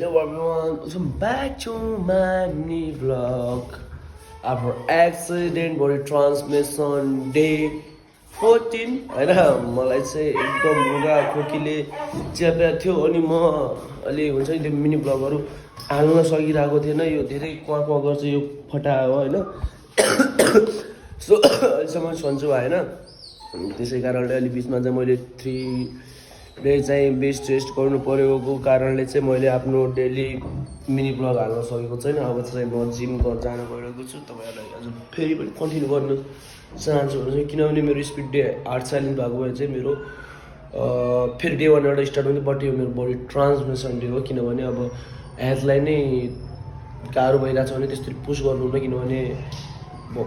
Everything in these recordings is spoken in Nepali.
Hello everyone, welcome back to my mini vlog. After accident body transmission day 14 होइन मलाई चाहिँ एकदम रुगा खोकीले च्यापेको थियो अनि म अलि हुन्छ नि त्यो मिनी भ्लगहरू हाल्न सकिरहेको थिएन यो धेरै क्वाँ क्वाँ गर्छ यो फटा हो होइन सो अहिलेसम्म सन्चो भएन त्यसै कारणले अलि बिचमा चाहिँ मैले 3 चाहिँ बेस्ट रेस्ट गर्नु परेको कारणले चाहिँ मैले आफ्नो डेली मिनी ब्लग हाल्न सकेको छैन। अब चाहिँ म जिम जान गइरहेको छु। तपाईँहरूलाई आज फेरि पनि कन्टिन्यू गर्न चाहन्छु किनभने मेरो स्पिड डे 8 साइलेन्ट भएको भए चाहिँ मेरो फेरि डे 1 बाट स्टार्ट हुन्थ्यो बट यो मेरो बडी ट्रान्समिसन डे हो किनभने अब हेल्थलाई नै गाह्रो भइरहेको छ भने त्यसरी पुस गर्नु न किनभने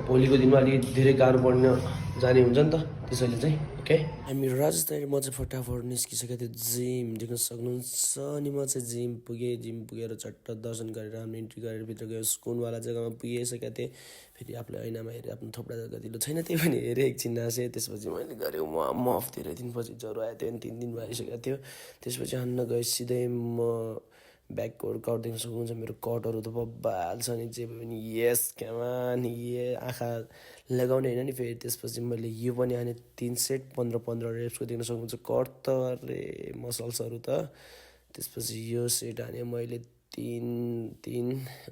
भोलिको दिनमा अलिक धेरै गाह्रो पर्न जाने हुन्छ नि त त्यसैले चाहिँ ओके हामी राजस्थानी म चाहिँ फटाफट निस्किसकेको थियो जिम देख्न सक्नुहुन्छ अनि म चाहिँ जिम पुगेर चट्ट दर्शन गरेर आफ्नो इन्ट्री गरेर भित्र गयो सुकुनवाला जग्गामा पुगिसकेको थिएँ फेरि आफूलाई ऐनामा हेरेँ आफ्नो थोप्रा गतिलो छैन त्यही पनि हेरेँ एकछिन नासेँ त्यसपछि मैले गरेँ मफ धेरै दिनपछि ज्वरो आएको थियो अनि 3 दिन भइसकेको थियो त्यसपछि हान्न गएँ सिधै म ब्याक वर्कआउट देख्न सक्नुहुन्छ मेरो कटहरू त बब्बाल छ नि जे पनि यस क्यामान आँखा लगाउने होइन नि फेरि त्यसपछि मैले यो पनि हाने 3 सेट 15 रेप्सको देख्न सक्नुहुन्छ कट त अरे मसल्सहरू त त्यसपछि यो सेट हाने मैले 3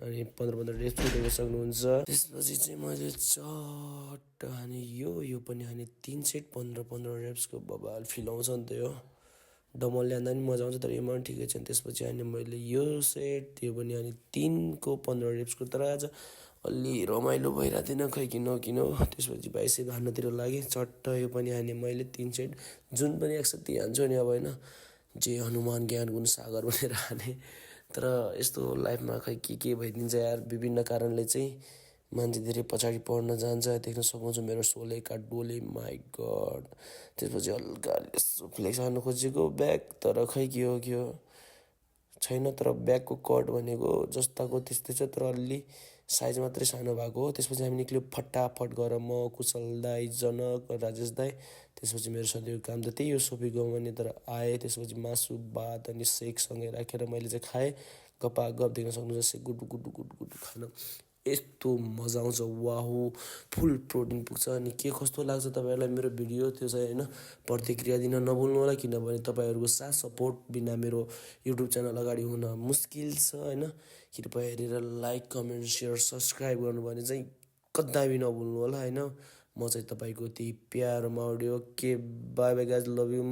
अनि 15 रेप्सको देख्न सक्नुहुन्छ त्यसपछि चाहिँ मैले चट्ट हाने यो पनि हाने 3 सेट 15 रेप्सको बब्बाल फिल आउँछ नि त यो डमल ल्याउँदा पनि मजा आउँछ तर यो पनि ठिकै छ त्यसपछि अनि मैले यो सेट त्यो पनि अनि 3 को 15 रेप्सको तर आज अलि रमाइलो भइरहेको थिएन खै किन त्यसपछि बाइसेप हान्नतिर लागेँ चट्ट यो पनि हाने मैले 3 सेट जुन पनि एकसाथै हान्छु नि अब होइन जे हनुमान ज्ञान गुण सागर भनेर हाने तर यस्तो लाइफमा खै के भइदिन्छ यार विभिन्न कारणले चाहिँ मान्छे धेरै पछाडि पर्न जान्छ देख्न सक्नुहुन्छ मेरो सोलेका डोले माई गड त्यसपछि हल्का फ्लेक्स हान्नु खोजेको ब्याक तर खै के हो छैन तर ब्याकको कट भनेको जस्ताको त्यस्तै छ तर अलि साइज मात्रै सानो भएको हो त्यसपछि हामी निक्ल्यो फटाफट गएर म कुशल दाई जनक राजेश दाई त्यसपछि मेरो सधैँको काम त त्यही हो सोफी गाउँमा तर आएँ त्यसपछि मासु भात अनि सेकसँगै राखेर मैले चाहिँ खाएँ गफ देख्न सक्नुहुन्छ सेक गुडु खान यस्तो मजा आउँछ वाहु फुल प्रोटिन पुग्छ अनि के कस्तो लाग्छ तपाईँहरूलाई मेरो भिडियो त्यो चाहिँ होइन प्रतिक्रिया दिन नभुल्नु होला किनभने तपाईँहरूको साथ सपोर्ट बिना मेरो युट्युब च्यानल अगाडि हुन मुस्किल छ होइन कृपया हेरेर लाइक कमेन्ट सेयर सब्सक्राइब गर्नु भने चाहिँ कदापि नभुल्नु होला होइन म चाहिँ तपाईँको त्यही प्यारो माउडी okay bye bye guys love you